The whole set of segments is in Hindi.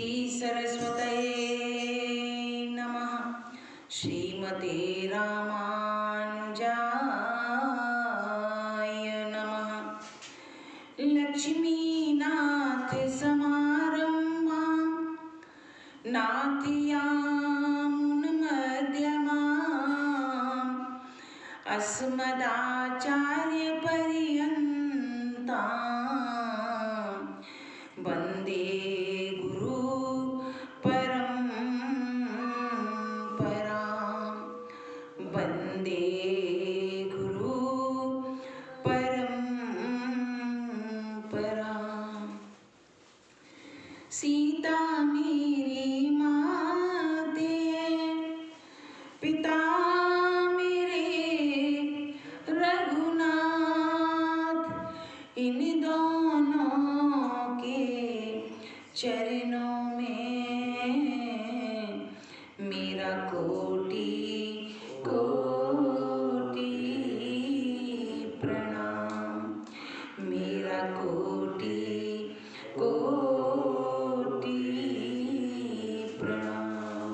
सरस्वतये नमः। श्रीमते रामानुजाय नमः। लक्ष्मीनाथ समारम्भां नाथयामुनमध्यमाम् अस्मदाचार्यपर्यन्तां वन्दे गुरु परम्परां। वन्दे गुरु परम्परां। सीता मेरी माते, पिता मेरे रघुनाथ, इन दोनों के चरणों में मेरा कोटि कोटि प्रणाम। मेरा कोटि कोटि प्रणाम।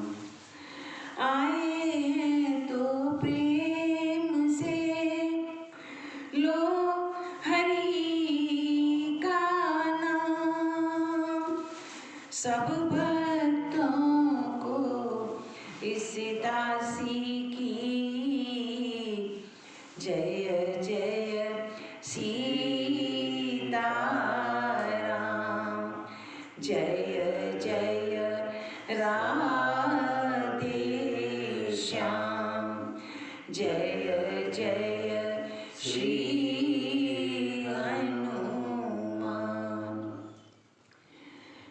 आए हैं तो प्रेम से लो हरि का नाम। सब भक्तों को इस दासी की जय जय सीताराम। जय जय राधे श्याम। जय जय श्री हनुमान।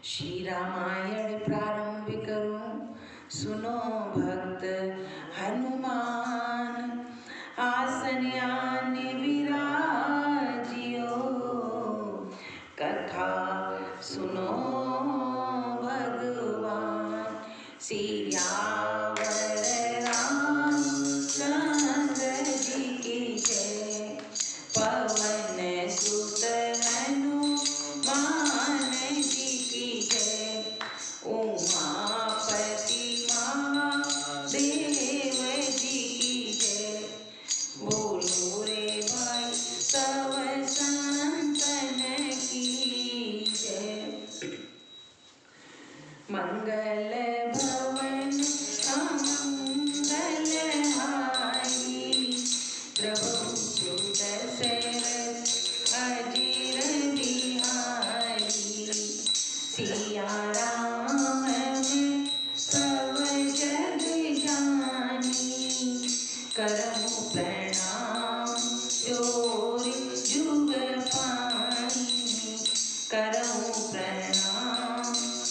श्री रामायण प्रारंभ करूं, सुनो भक्त हनुमान। आसन आन विराजियो, कथा सुनो भगवान। सियावर रामचंद्र जी की जय। पवन सुत हनुमान जी की जय। उमापति महादेव जी की जय। बोलो रे भाई सब संतन की जय। मंगल भवन अमंगल हारी, प्रभु सुत दशरथ अजीर बिहारी। सिया राम में सब जग जानी, करहु प्रणाम जोरि जुग पानी। करहु प्रणाम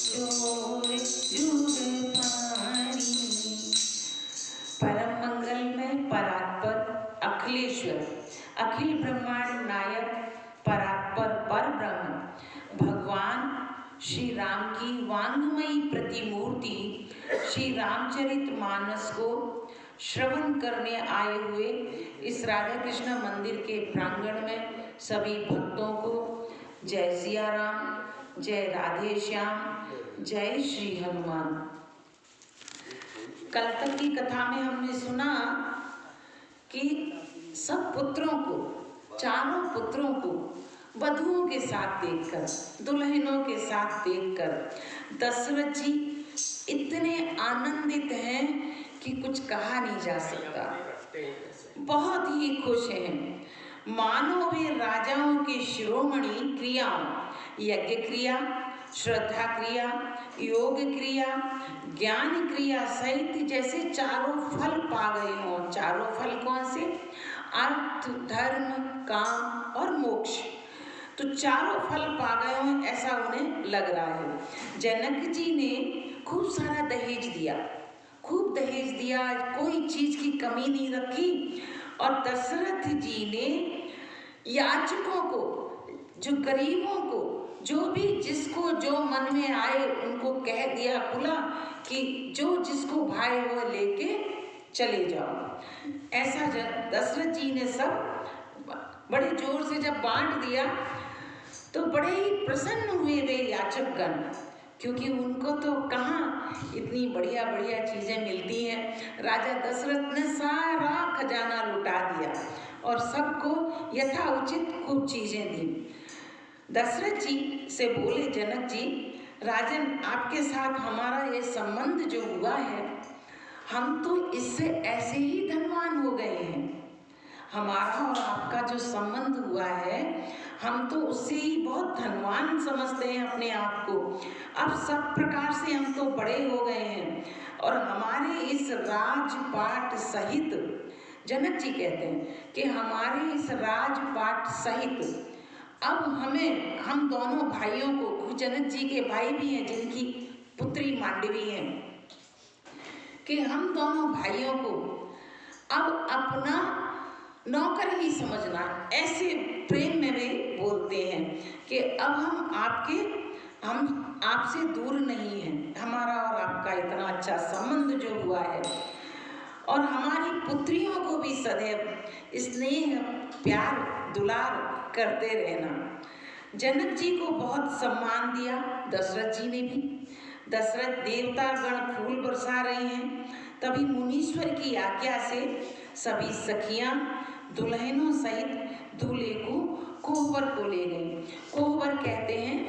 जोरि जुग पानी। परम मंगल में परात्पर अखिलेश्वर, अखिल ब्रह्मांड नायक, परात्पर पर ब्रह्म भगवान श्री राम की वांगमयी प्रतिमूर्ति श्री रामचरित मानस को श्रवण करने आए हुए इस राधा कृष्ण मंदिर के प्रांगण में सभी भक्तों को जय सिया राम, जय राधे श्याम, जय श्री हनुमान। कल तक की कथा में हमने सुना कि सब पुत्रों को, चारों पुत्रों को वधुओं के साथ देखकर, दुल्हनों के साथ देखकर दशरथ जी इतने आनंदित हैं कि कुछ कहा नहीं जा सकता। बहुत ही खुश हैं, मानो वे राजाओं की शिरोमणि क्रियाओं, यज्ञ क्रिया, श्रद्धा क्रिया, योग क्रिया, ज्ञान क्रिया सहित जैसे चारों फल पा गए हों। चारों फल कौन से? अर्थ, धर्म, काम और मोक्ष। तो चारों फल पा गए हों ऐसा उन्हें लग रहा है। जनक जी ने खूब सारा दहेज दिया, खूब दहेज दिया, कोई चीज की कमी नहीं रखी। और दशरथ जी ने याचकों को, जो गरीबों को, जो भी जिसको जो मन में आए उनको कह दिया खुला कि जो जिसको भाई वो लेके चले जाओ। ऐसा दशरथ जी ने सब बड़े जोर से जब बांट दिया तो बड़े ही प्रसन्न हुए वे याचकगण क्योंकि उनको तो कहाँ इतनी बढ़िया बढ़िया चीज़ें मिलती हैं। राजा दशरथ ने सारा खजाना लुटा दिया और सबको यथा उचित खूब चीज़ें दी। दशरथ जी से बोले जनक जी, राजन आपके साथ हमारा ये संबंध जो हुआ है, हम तो इससे ऐसे ही धनवान हो गए हैं। हमारा और आपका जो संबंध हुआ है, हम तो उससे ही बहुत धनवान समझते हैं अपने आप को। अब सब प्रकार से हम तो बड़े हो गए हैं और हमारे इस राजपाट सहित, जनक जी कहते हैं कि हमारे इस राजपाट सहित अब हम दोनों भाइयों को, जनक जी के भाई भी हैं जिनकी पुत्री मांडवी है, कि हम दोनों भाइयों को अब अपना नौकर ही समझना। ऐसे प्रेम में वे बोलते हैं कि अब हम आपसे दूर नहीं हैं। हमारा और आपका इतना अच्छा संबंध जो हुआ है, और हमारी पुत्रियों को भी सदैव स्नेह प्यार दुलार करते रहना। जनक जी को बहुत सम्मान दिया दशरथ जी ने भी। दशरथ देवता गण फूल बरसा रहे हैं, तभी मुनीश्वर की आज्ञा से सभी सखियां दुल्हनों सहित दूल्हे को कोहबर को ले गई। कोहबर कहते हैं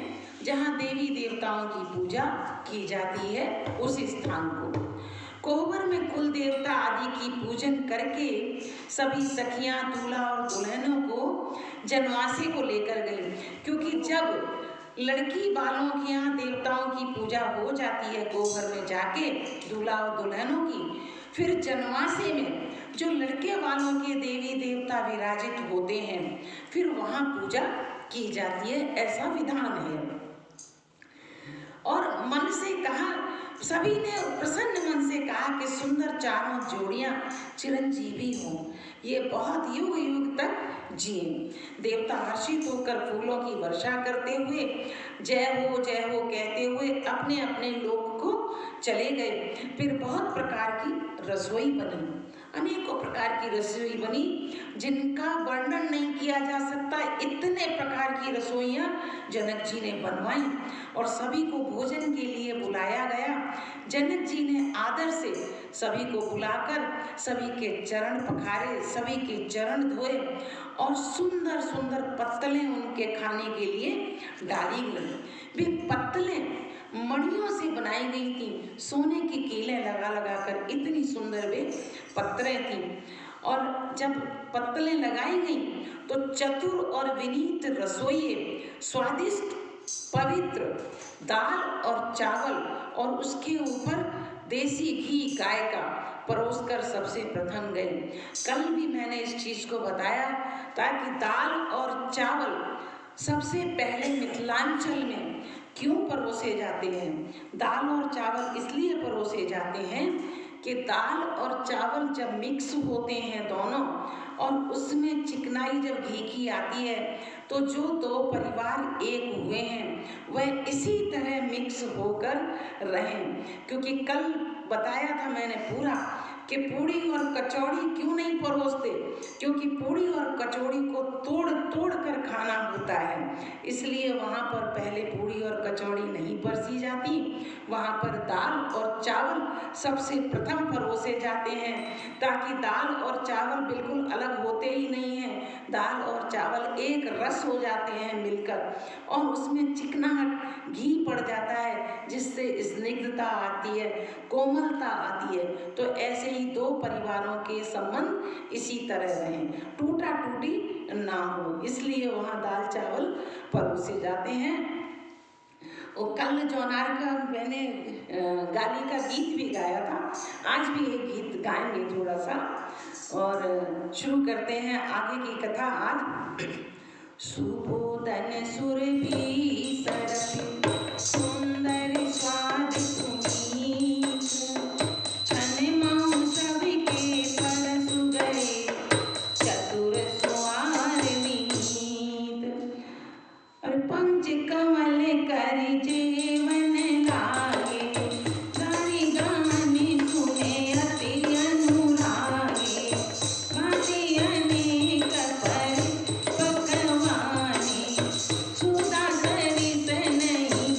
जहाँ देवी देवताओं की पूजा की जाती है उस स्थान को। कोहबर में कुल देवता आदि की पूजन करके सभी सखियां दूल्हा और दुल्हनों को जनवासे को लेकर गई, क्योंकि जब लड़की वालों के यहाँ देवताओं की पूजा हो जाती है कोहबर में जाके दूल्हा और दुल्हनों की, फिर जनवासे में जो लड़के वालों के देवी देवता विराजित होते हैं फिर वहाँ पूजा की जाती है, ऐसा विधान है। और मन से कहा, सभी ने प्रसन्न मन से कहा कि सुंदर चारों जोड़ियां चिरंजीवी हों, ये बहुत युग युग तक जिए। देवता हर्षित होकर फूलों की वर्षा करते हुए जय हो कहते हुए अपने अपने लोक को चले गए। फिर बहुत प्रकार की रसोई बनी, अनेकों प्रकार की रसोई बनी जिनका वर्णन नहीं किया जा सकता। इतने प्रकार की रसोइयाँ जनक जी ने बनवाई और सभी को भोजन के लिए बुलाया गया। जनक जी ने आदर से सभी को बुलाकर सभी के चरण पखारे, सभी के चरण धोए और सुंदर सुंदर पत्तलें उनके खाने के लिए डाली गई। वे पत्तलें मणियों से बनाई गई थी, सोने की कीलें लगा लगा कर इतनी सुंदर वे पत्तलें थीं। और जब पत्तलें लगाई गई तो चतुर और विनीत रसोइये स्वादिष्ट पवित्र दाल और चावल और उसके ऊपर देसी घी गाय का परोसकर सबसे प्रथम गए। कल भी मैंने इस चीज़ को बताया ताकि दाल और चावल सबसे पहले मिथिलांचल में क्यों परोसे जाते हैं। दाल और चावल इसलिए परोसे जाते हैं कि दाल और चावल जब मिक्स होते हैं दोनों और उसमें चिकनाई जब घी की आती है तो जो दो परिवार एक हुए हैं वह इसी तरह मिक्स होकर रहें। क्योंकि कल बताया था मैंने पूरा कि पूड़ी और कचौड़ी क्यों नहीं परोसते, क्योंकि पूड़ी और कचौड़ी को तोड़ तोड़ कर खाना होता है, इसलिए वहाँ पर पहले पूड़ी और कचौड़ी नहीं परोसी जाती। वहाँ पर दाल और चावल सबसे प्रथम परोसे जाते हैं ताकि दाल और चावल बिल्कुल अलग होते ही नहीं हैं। दाल और चावल एक रस हो जाते हैं मिलकर और उसमें चिकनाहट घी पड़ जाता है जिससे स्निग्धता आती है, कोमलता आती है। तो ऐसे ही दो परिवारों के संबंध इसी तरह रहें, टूटा टूटी ना हो, इसलिए वहाँ दाल चावल परोसे जाते हैं। और कल जौनार का मैंने गाली का गीत भी गाया था, आज भी एक गीत गाएंगे थोड़ा सा और शुरू करते हैं आगे की कथा। आज सुबोधन सुरभि सरपि सुंदर स्वाद सुमीत, छन माऊ सबके परसु गए चतुर सुआर नीत। और पंच कमल कर जीवन लागे, गाने गाने सुने अति अनुरागे, भांति अनेक पर पकवाने, सुधा करी नहीं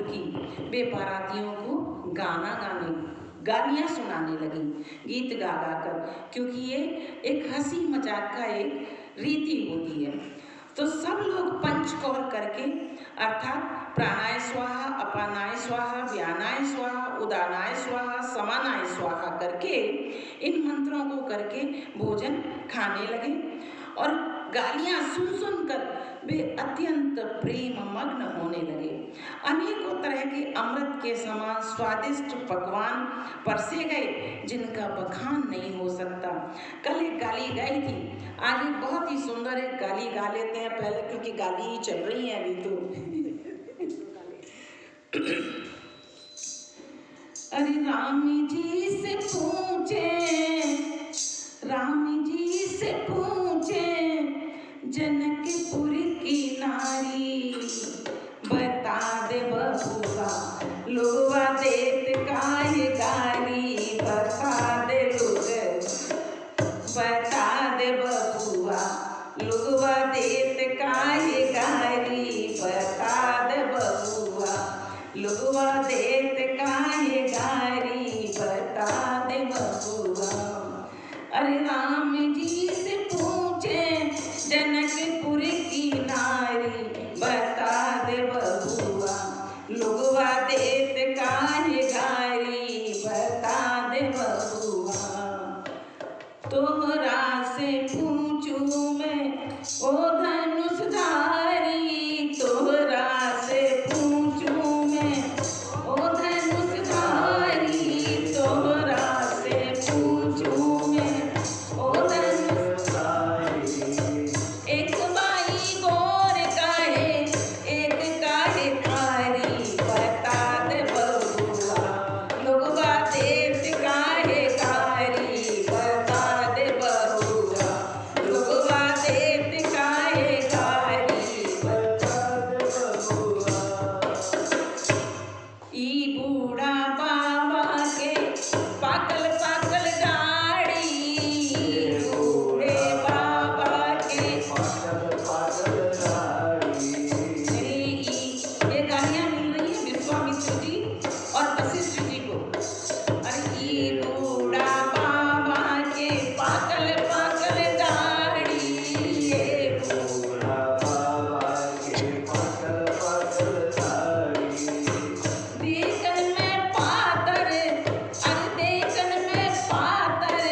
की वे बारातियों को गालियाँ सुनाने लगी, गीत गा गा कर, क्योंकि ये एक हंसी मजाक का एक रीति होती है। तो सब लोग पंचकौर करके अर्थात प्राणाय स्वाहा, अपानाय स्वाहा, व्यानाय स्वाहा, उदानाय स्वाहा, समानाय स्वाहा करके इन मंत्रों को करके भोजन खाने लगे और गालियां सुन सुन कर वे अत्यंत प्रेम मग्न होने लगे। अनेकों तरह के अमृत के समान स्वादिष्ट पकवान परसे गए जिनका बखान नहीं हो सकता। कल एक गाली गाई थी, आज एक बहुत ही सुंदर एक गाली गा लेते हैं पहले, क्योंकि गाली ही चल रही है अभी तो। अरे राम जी से पूछे, राम जी से पूछे जनकपुर की नारी, बता दे बबुआ लोगवा देत काहे गारी, बता दे बबुआ लोगवा देत काहे गारी, बता दे बबुआ लोगवा देत काहे गारी, बता दे बबुआ। अरे राम जी से पूछे जनकपुर की नारी, बता दे बबुआ लोगवा देत काहे गारी, बता दे बबुआ। तोहरा से पूछूं मैं ओ धनुषधारी, तोहरा से पूछूं मैं ओ धनुषधारी, तोहरा से पूछूं मैं ओ धनुषधारी। एक बाई गोर काहे, एक काहे कारी, बता दे बबुआ लोगवा देत काहे कारी, बता दे बबुआ लोगवा देत काहे कारी, बता दे बबुआ। ई बूढ़ा बाबा के पाकल पाकल दाढ़ी, बूढ़े बाबा के पाकल पाकल दाढ़ी। ये गालियाँ मिल रही है विश्वामित्र जी और वशिष्ठ जी को। अरे ई बूढ़ा बाबा के पाकल पाकल दाढ़ी, ये बूढ़ा बाबा के पाकल पाकल दाढ़ी। देखन में पातर, अरे देखन में पातर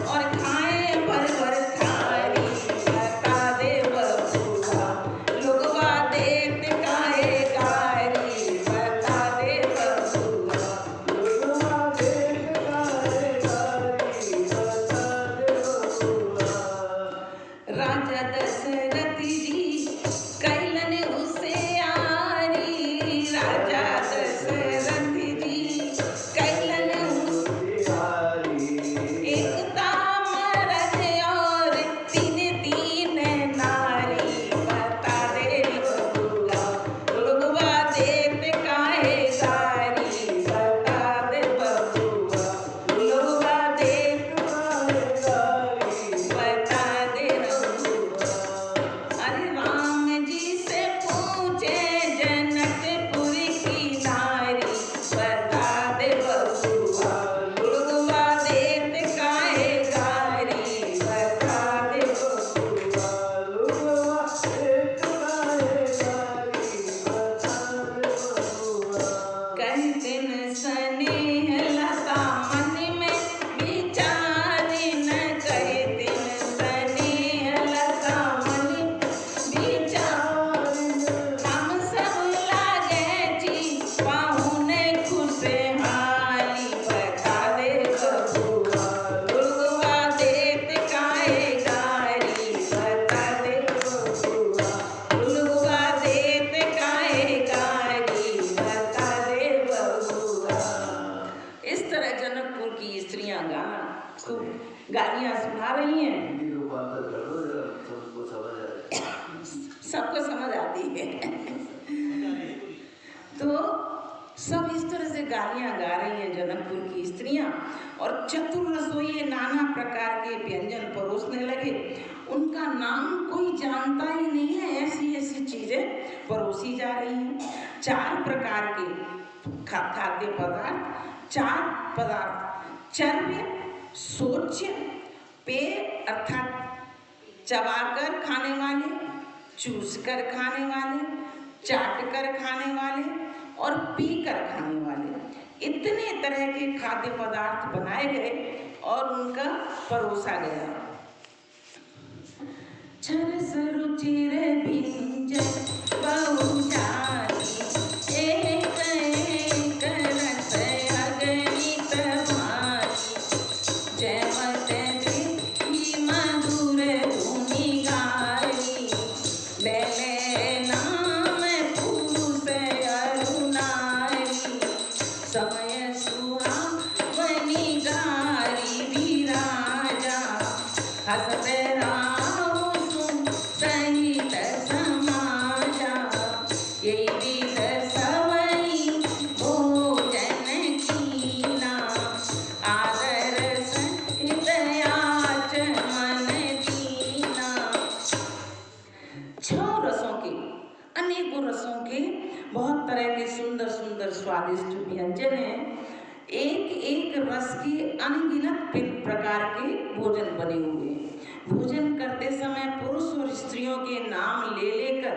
और खाए भर भर थारी, बता दे बबुआ लोगवा देत काहे गारी, बता दे बबुआ लोगवा देत काहे गारी, बता दे बबुआ। राजा दशरथ जी कैलन होशियारी, राजा दशरथ जी कैलन होशियारी। एक तामरथ और तीन तीन नारी, बता दे बबुआ लोगवा देत काहे गारी, बता दे बबुआ लोगवा देत काहे गारी, बता दे बबुआ। अरे राम जी से पूछे जनकपुर की नारी, बता दे बबुआ लोगवा देत काहे गारी, बता दे बबुआ लोगवा देत काहे गारी, बता दे बबुआ। कहते न स्नेह लता मन में विचारे, न कहते न स्नेह लता मन विचारे, हम सब लागे जी पाहुने खुशहाली, बता दे बबुआ लोगवा देत काहे गारी, बता दे बबुआ लोगवा देत काहे गारी, बता दे बबुआ। इस तरह जनकपुर की स्त्रियां गाना खूब गालियां सुना रही हैं, सबको समझ आती है। तो सब इस तरह से गालियां गा रही हैं जनकपुर की स्त्रियां, और चतुर रसोई नाना प्रकार के व्यंजन परोसने लगे। उनका नाम कोई जानता ही नहीं है, ऐसी ऐसी चीजें परोसी जा रही हैं। 4 प्रकार के खाद्य पदार्थ, 4 पदार्थ चर्व्य, शोच्य, पेय अर्थात चबाकर खाने वाले, चूसकर खाने वाले, चाटकर खाने वाले और पीकर खाने वाले, इतने तरह के खाद्य पदार्थ बनाए गए और उनका परोसा गया। छरस रुचिर भिंजन बहुचारी, एक एक रस अगणित भारी, जयमत देहि मधुर धुनि गारी, ले नाम पुरुष अरु नारी, समय सुहावनी गारी विराजा, हसत बहुत तरह के सुंदर सुंदर स्वादिष्ट व्यंजन हैं। एक एक रस के अनगिनत प्रकार के भोजन बने हुए हैं। भोजन करते समय पुरुष और स्त्रियों के नाम ले लेकर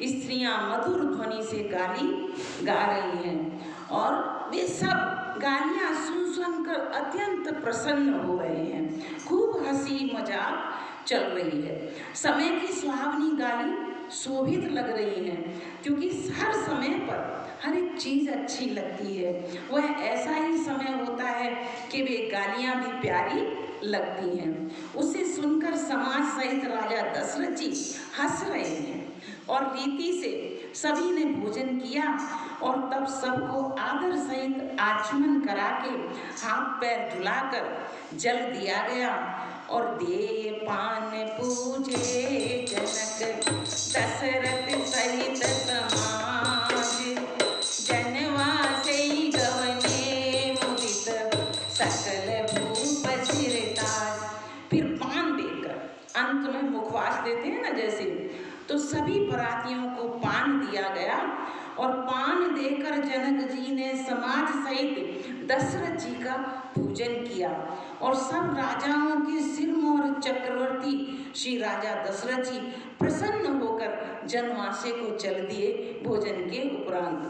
स्त्रियां मधुर ध्वनि से गाली गा रही हैं और वे सब गालियां सुन सुनकर अत्यंत प्रसन्न हो रहे हैं। खूब हंसी मजाक चल रही है। समय की सुहावनी गाली शोभित लग रही है, क्योंकि हर समय पर हर एक चीज अच्छी लगती है। वह ऐसा ही समय होता है कि वे गालियां भी प्यारी लगती हैं। उसे सुनकर समाज सहित राजा दशरथ जी हंस रहे हैं और रीति से सभी ने भोजन किया और तब सबको आदर सहित आचमन करा के हाथ पैर धुलाकर जल दिया गया और दे पान पूजे जनक दशरथ सहित समाज, जनवासे गवने मुदित सकल भूप सिरताज। फिर पान देकर अंत में मुखवास देते हैं ना जैसे, तो सभी बरातियों को पान दिया गया और पान देकर जनक जी ने समाज सहित दशरथ जी का पूजन किया और सब राजाओं के सिर मोहर चक्रवर्ती श्री राजा दशरथ जी प्रसन्न होकर जनवासे को चल दिए भोजन के उपरांत।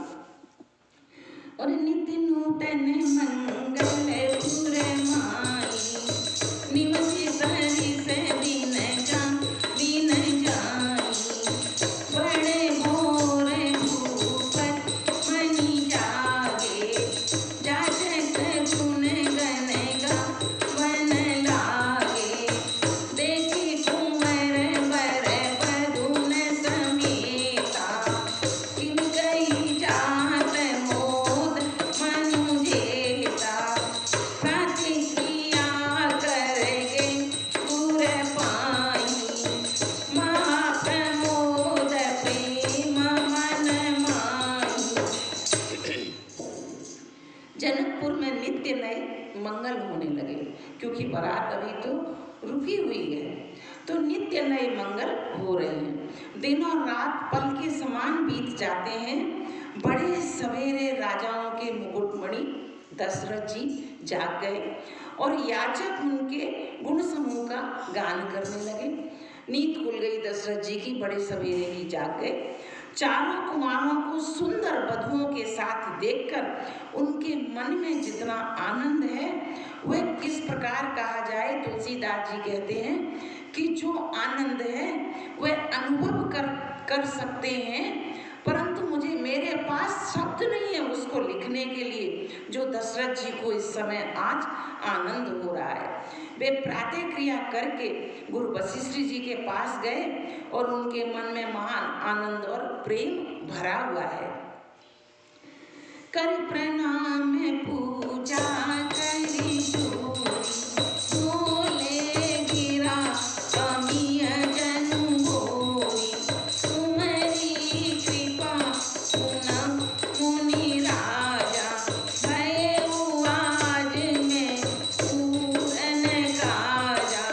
और नित्य नूतन मंगल पूरे माई, निवसित हरि से दिन जाई, बड़े भोर भूपत मनि जागे, जाचक गुण गण गावन लागे, देखी कुंवर वर वरुण समेता, किन कही जात मोद मनु जेता, प्रतिक्रिया करगे गुर पाई, महाप्रमोद प्रेम मन माई। जनकपुर में नित्य नए मंगल होने लगे, क्योंकि बारात अभी तो रुकी हुई है, तो नित्य नए मंगल हो रहे हैं। दिन और रात पल के समान बीत जाते हैं। बड़े सवेरे राजाओं के मुकुटमणि दशरथ जी जाग गए और याचक उनके गुण समूह का गान करने लगे। नींद खुल गई दशरथ जी की, बड़े सवेरे ही जाग गए। चारों कुमारों को सुंदर वधुओं के साथ देखकर उनके मन में जितना आनंद है वह किस प्रकार कहा जाए। तुलसीदास जी कहते हैं कि जो आनंद है वह अनुभव कर सकते हैं, परंतु मुझे मेरे पास शब्द नहीं है उसको लिखने के लिए, जो दशरथ जी को इस समय आज आनंद हो रहा है। वे प्रातः क्रिया करके गुरु वशिष्ठ जी के पास गए और उनके मन में महान आनंद और प्रेम भरा हुआ है। कर प्रणाम पूजा करी बोले गिरा अमिय जनु गोरी, तुम्हारी कृपा पुनः मुनि राजा, भयउ आज में पूरन काजा।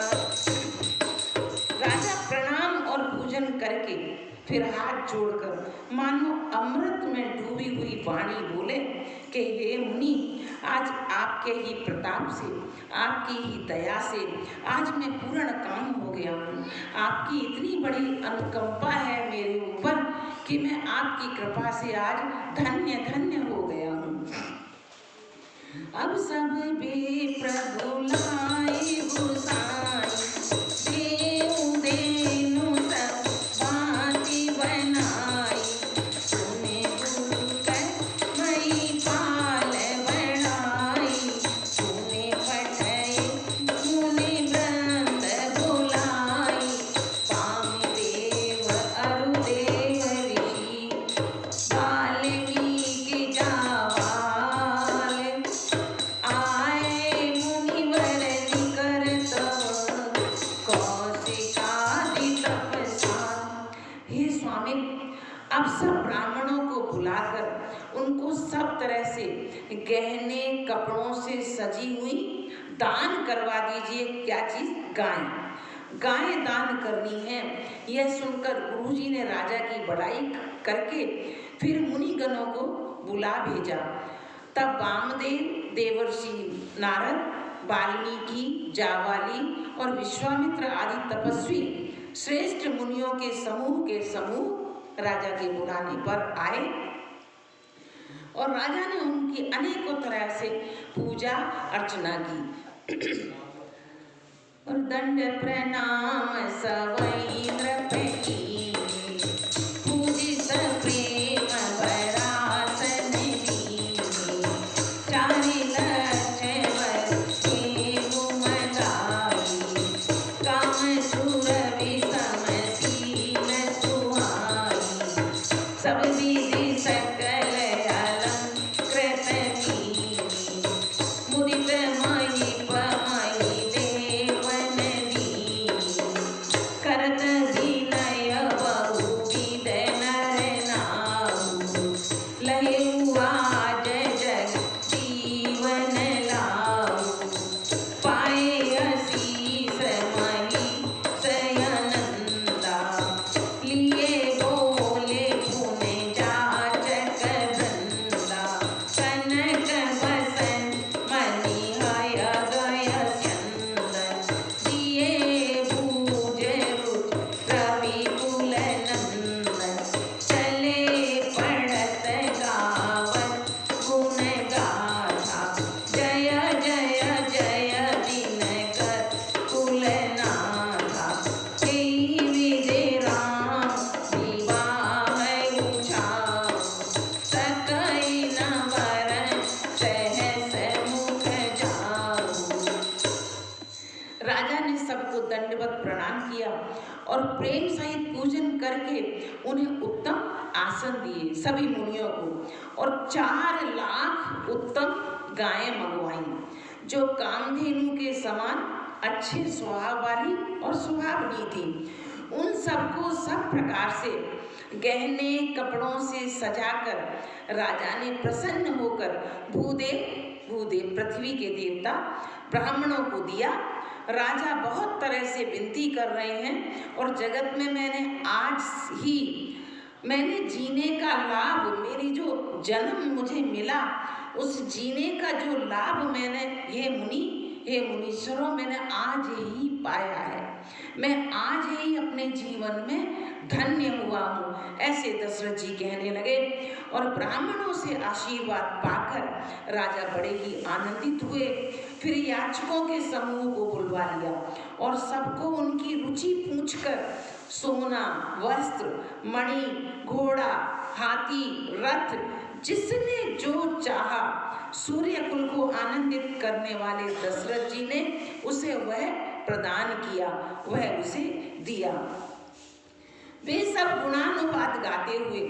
राजा प्रणाम और पूजन करके फिर हाथ जोड़कर मानो अमृत में कि हे मुनि, आज आपके ही प्रताप से, आपकी ही दया से आज मैं पूर्ण काम हो गया हूँ। आपकी इतनी बड़ी अनुकंपा है मेरे ऊपर कि मैं आपकी कृपा से आज धन्य धन्य हो गया हूँ। अब सब बे प्रभु लाए गोसाई, देऊ देनु सब भांति बनाई, सुने गुरु कर मई पाल बढ़ाई, सुने पठई मुनि वृंद बुलाई, पामि देव अरु देव ऋषि, वाल्मीकि जावाल, आए मुनिवर निकर तब, कौशिकादि तपस्या। हे स्वामी, अब सब ब्राह्मणों को बुलाकर उनको सब तरह से गहने कपड़ों से सजी हुई दान करवा दीजिए। क्या चीज? गाय। गाय दान करनी है। यह सुनकर गुरुजी ने राजा की बड़ाई करके फिर मुनिगणों को बुला भेजा। तब वामदेव, देवर्षि नारद, वाल्मीकि, जावाली और विश्वामित्र आदि तपस्वी श्रेष्ठ मुनियों के समूह राजा के बुलाने पर आए और राजा ने उनकी अनेकों तरह से पूजा अर्चना की। और दंड प्रणाम सवै नृपति, पूजित प्रेम बरासन लीनी, चारि लक्ष्मण केहु मदाई, काम सुर विषम शील सुहाई, सब विधि सकल अलंकृत कीनी, मुदित महीप मही देवन दीनी, करत विनय बहुविध नर नाहु, लहेउ आज जगजीवन लाहु, पाए असीस महीष अनंता, लिए बोले पुण्य जाचक वृंदा, कनक बसन मणिहय गय स्यंद, दिए भूज रुच रवि कुल नंदन, चले पढ़त गावत गुण गाथा, जय जय जय दिनकर कुलनाथा, तेई विजय राम विवाह उछाव, सकई न वरन सहस मुख जाऊ। राजा ने सबको दंडवत प्रणाम किया और प्रेम सहित पूजन करके उन्हें उत्तम आसन दिए सभी मुनियों को, और 4 लाख उत्तम गायें मंगवाई जो कामधेनु के समान अच्छे स्वभाव वाली और स्वभावनी थी। उन सबको सब प्रकार से गहने कपड़ों से सजाकर राजा ने प्रसन्न होकर भूदेव पृथ्वी के देवता ब्राह्मणों को दिया। राजा बहुत तरह से विनती कर रहे हैं और जगत में मैंने जीने का लाभ, मेरी जो जन्म मुझे मिला उस जीने का जो लाभ मैंने, हे मुनीश्वरों, मैंने आज ही पाया है। मैं आज ही अपने जीवन में धन्य हुआ हूँ। ऐसे दशरथ जी कहने लगे और ब्राह्मणों से आशीर्वाद पाकर राजा बड़े ही आनंदित हुए। फिर याचकों के समूह को बुलवा लिया और सबको उनकी रुचि पूछकर सोना, वस्त्र, मणि, घोड़ा, हाथी, रथ, जिसने जो चाहा, सूर्य कुल को आनंदित करने वाले दशरथ जी ने उसे वह प्रदान किया, वह उसे दिया। वे सब गुणानुवाद गाते हुए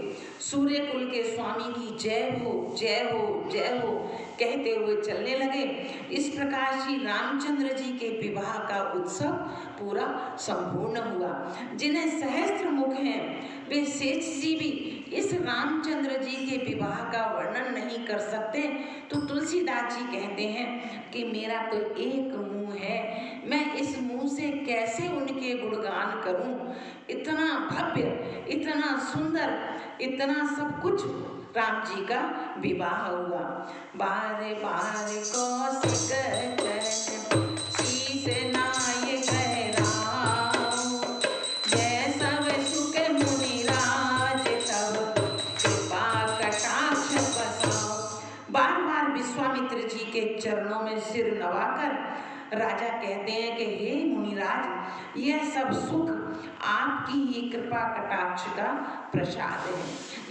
सूर्य कुल के स्वामी की जय हो, जय हो, जय हो कहते हुए चलने लगे। इस प्रकार श्री रामचंद्र जी के विवाह का उत्सव पूरा संपूर्ण हुआ। जिन्हें सहस्त्र मुख हैं वे शेष जी भी इस रामचंद्र जी के विवाह का वर्णन नहीं कर सकते। तो तुलसीदास जी कहते हैं कि मेरा तो एक मुंह है, मैं इस मुंह से कैसे उनके गुणगान करूं। इतना भव्य, इतना सुंदर, इतना सब कुछ राम जी का विवाह हुआ। बार बार कौशिक चरण शीस नाय कहराओ, जय सब सुख मुनिराज तब कृपा कटाक्ष बसाओ। बार बार विश्वामित्र जी के चरणों में सिर नवाकर राजा कहते हैं कि हे मुनिराज, यह सब सुख आपकी ही कृपा कटाक्ष का प्रसाद है,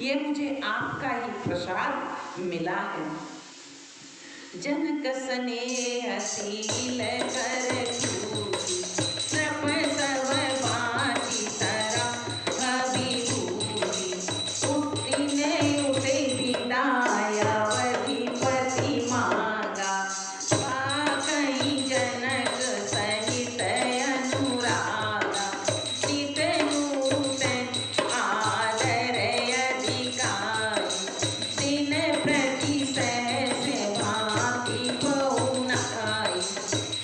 ये मुझे आपका ही प्रसाद मिला है। जनक स्नेह शील कर चूकी, नृप सब बाँची सरा अभिभूति, उठिने उठे बिदाया अधिपति मांगा, पाकई जनक सहित अनुरागा, नित नूतन आदर अधिकारी, दिन प्रति सहस भांति बहु नाई,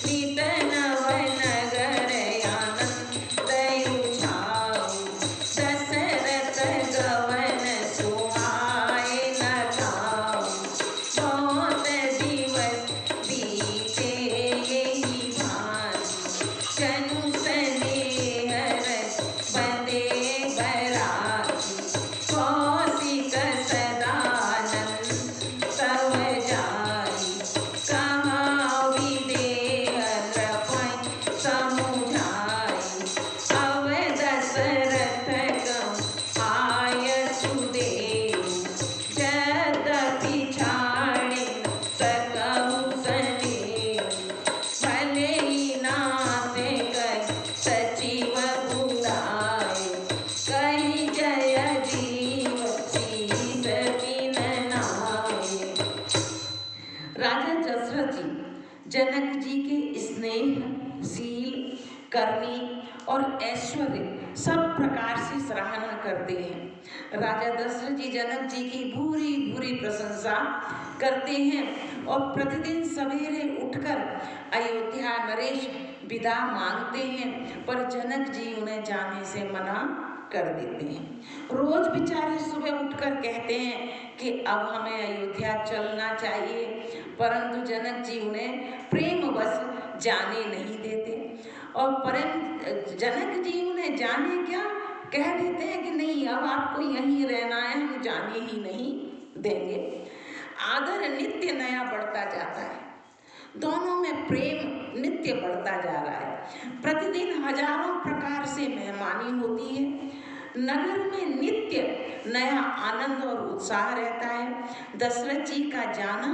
नित नव नगर आनंद उछाऊ, दशरथ गवन सुहाए न जाऊ, बहुत दिवस बीते यही भांति, जनु स्नेह रस बंदे बराती, कौशिक सदानंद तव जाई, कहाँ विदेह नृपति समुझाई, अब दशरथ गम आय सुदेव, यद्यपि छाड़े सकहु सनेव, भले ही नाथ कर सचिव बुलाए, कही जय जीव शीस बिन नाए। राजा दशरथ जी जनक जी के स्नेह, शील, करनी और ऐश्वर्य सब प्रकार से सराहना करते हैं। राजा दशरथ जी जनक जी की भूरी भूरी प्रशंसा करते हैं और प्रतिदिन सवेरे उठकर अयोध्या नरेश विदा मांगते हैं, पर जनक जी उन्हें जाने से मना कर देते हैं। रोज बेचारे सुबह उठकर कहते हैं कि अब हमें अयोध्या चलना चाहिए, परंतु जनक जी उन्हें प्रेमवश जाने नहीं देते और जनक जी उन्हें जाने क्या कह देते हैं कि नहीं, अब आपको यहीं रहना है, हम जाने ही नहीं देंगे। आदर नित्य नया बढ़ता जाता है, दोनों में प्रेम नित्य बढ़ता जा रहा है। प्रतिदिन हजारों प्रकार से मेहमानी होती है, नगर में नित्य नया आनंद और उत्साह रहता है। दशरथ जी का जाना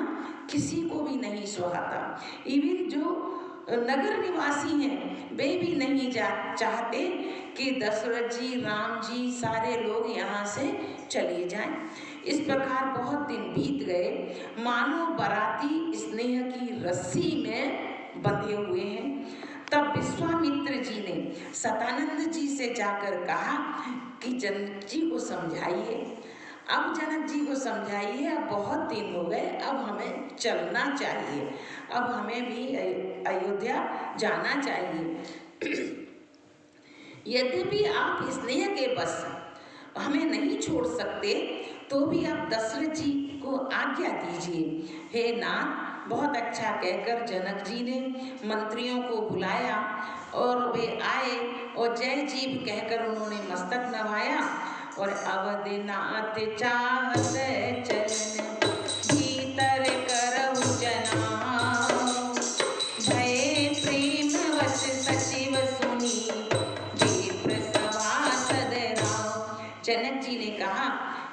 किसी को भी नहीं सुहाता। इवन जो नगर निवासी हैं वे भी नहीं चाहते कि दशरथ जी, राम जी, सारे लोग यहाँ से चले जाएं। इस प्रकार बहुत दिन बीत गए, मानो बाराती स्नेह की रस्सी में बंधे हुए हैं। तब विश्वामित्र जी ने सतानंद जी से जाकर कहा कि जनक जी को समझाइए, अब जनक जी को समझाइए, अब बहुत दिन हो गए, अब हमें चलना चाहिए, अब हमें भी अयोध्या जाना चाहिए। यद्यपि आप स्नेह के बस हमें नहीं छोड़ सकते, तो भी आप दशरथ जी को आज्ञा दीजिए। हे नाथ, बहुत अच्छा कहकर जनक जी ने मंत्रियों को बुलाया और वे आए और जय जीव कहकर उन्होंने मस्तक नवाया और अवधिनाथ चाहत चलन भीतर करहु जनाओ, भय प्रेम वश सचिव सुनी विप्र सभासद राव। जनक जी ने कहा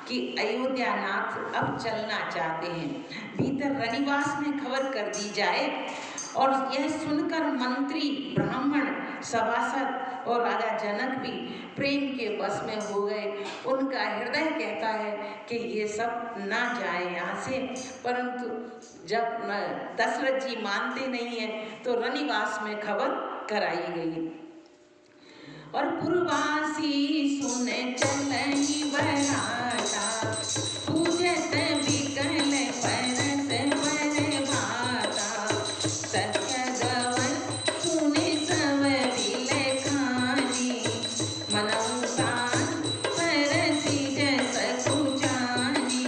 कि अयोध्या नाथ अब चलना चाहते हैं, भीतर रनिवास में खबर कर दी जाए। और यह सुनकर मंत्री, ब्राह्मण, सभासद और राजा जनक भी प्रेम के बस में हो गए। उनका हृदय कहता है कि ये सब ना जाए यहाँ से, परंतु जब दशरथ जी मानते नहीं हैं तो रनिवास में खबर कराई गई। और पुरवासी सुने चलहि बराता, पूजत बिकल परस बर भाता, सत्य गवन सुने सब बिलखानी, मनहु तान परसि जस कुचानी,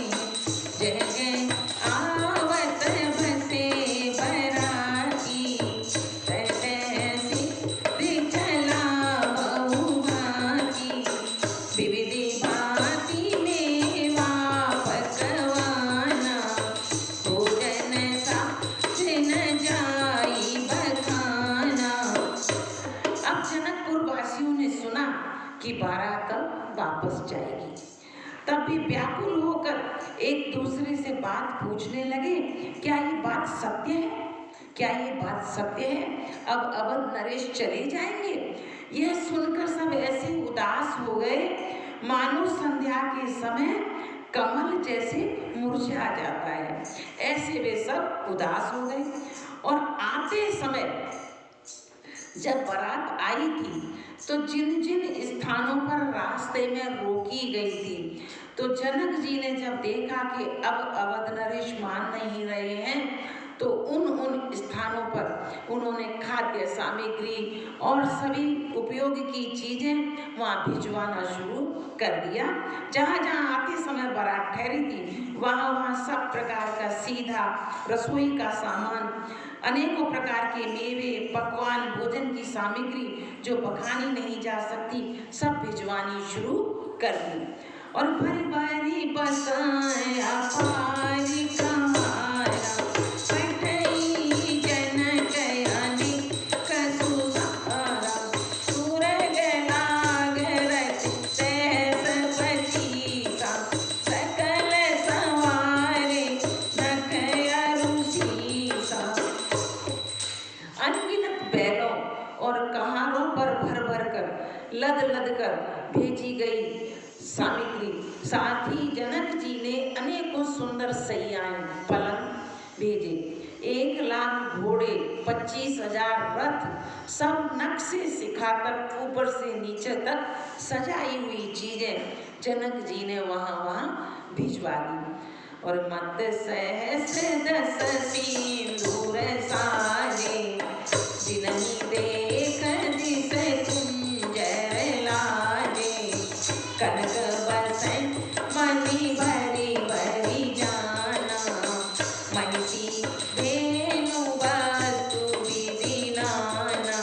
बात पूछने लगे, क्या ये बात सत्य है? क्या ये बात सत्य है? अब अवध नरेश चले जाएंगे? यह सुनकर सब ऐसे उदास हो गए मानो संध्या के समय कमल जैसे मुरझा जाता है, ऐसे वे सब उदास हो गए। और आते समय जब बारात आई थी तो जिन जिन स्थानों पर रास्ते में रोकी गई थी, तो जनक जी ने जब देखा कि अब अवध नरेश मान नहीं रहे हैं, तो उन स्थानों पर उन्होंने खाद्य सामग्री और सभी उपयोग की चीजें वहाँ भिजवाना शुरू कर दिया। जहाँ जहाँ आते समय बारात ठहरी थी, वहाँ वहाँ सब प्रकार का सीधा रसोई का सामान, अनेकों प्रकार के मेवे, पकवान, भोजन की सामग्री जो बखानी नहीं जा सकती, सब भिजवानी शुरू कर दी। और भरी भरी बसाया पारी कहारा, पठई जनक अनिक कसुसारा, सूरग लाग रच सहस पचीसा, सकल सवारे नख अरुसीसा। अनगिनत बैलों और कहारों पर भर भर कर लद लद कर भेजी गई सामग्री, साथ ही जनक जी ने अनेकों सुंदर सैयाएं, पलंग भेजे। 1 लाख घोड़े, 25,000 रथ, सब नक्शे सिखाकर ऊपर से नीचे तक सजाई हुई चीजें जनक जी ने वहाँ भिजवा दी। और मत सहस दस सिंदूर साजे, जिन्हीं देख दिसे कुंज लाजे, कनक बरसैं मणि भरी भरी जाना, महिषी धेनु वस्तु विधि नाना।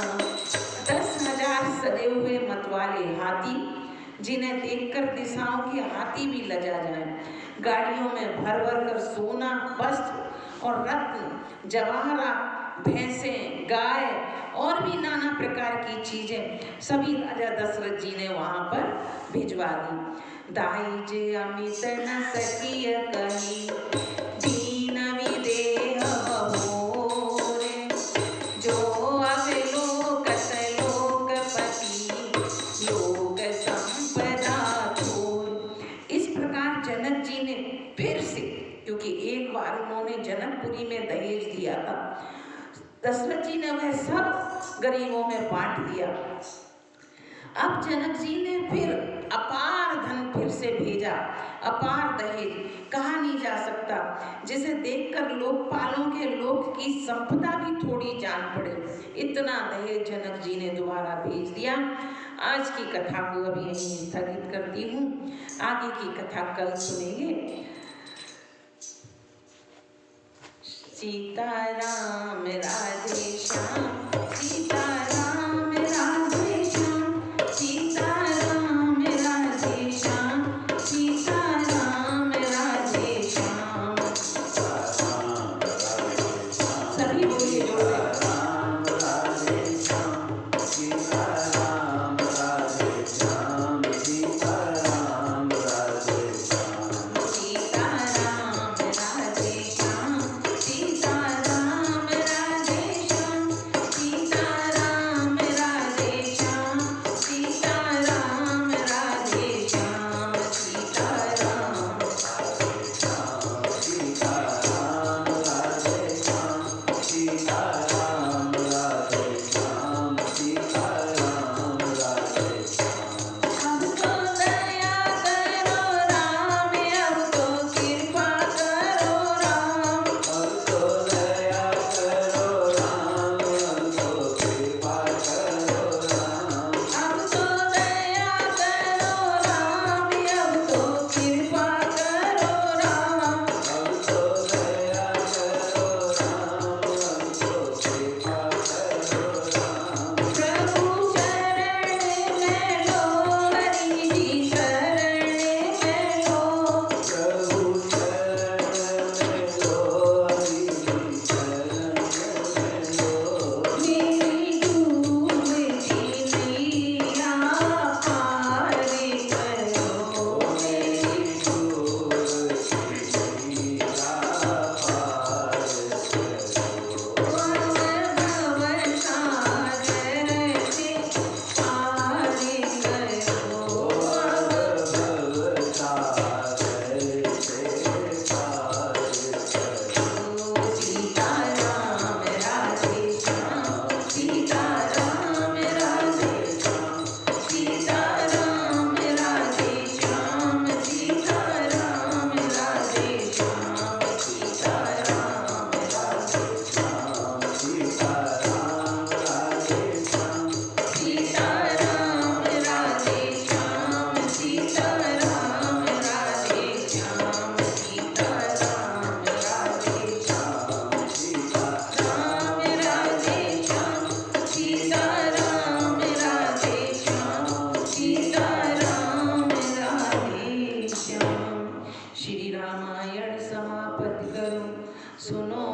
10,000 सजे हुए मतवाले हाथी, जिन्हें देखकर दिशाओं के हाथी भी लजा जाएं, गाड़ियों में भर भर कर सोना, वस्त्र और रत्न, जवाहरात, भैंसें, गाय और भी नाना प्रकार की चीजें सभी राजा दशरथ जी ने वहां पर भिजवा दी। दाइज अमित न सकिय कही, दीन विदेह बहोरे, जो अवलोकत लोकपति, लोक संपदा थोर। इस प्रकार जनक जी ने फिर से, क्योंकि एक बार उन्होंने जनकपुरी में दहेज दिया था, दशरथ जी ने वह सब गरीबों में बांट दिया। अब जनक जी ने फिर अपार धन फिर से भेजा, अपार दहेज, कहा नहीं जा सकता, जिसे देखकर लोकपालों के लोक की संपदा भी थोड़ी जान पड़े, इतना दहेज जनक जी ने दोबारा भेज दिया। आज की कथा को अभी यहीं स्थगित करती हूँ, आगे की कथा कल सुनेंगे। सीताराम राधे श्याम, सीताराम राधे श्याम, सीताराम राधे श्याम, सीताराम राधे श्याम। सभी बोलिए जोर से। सुनो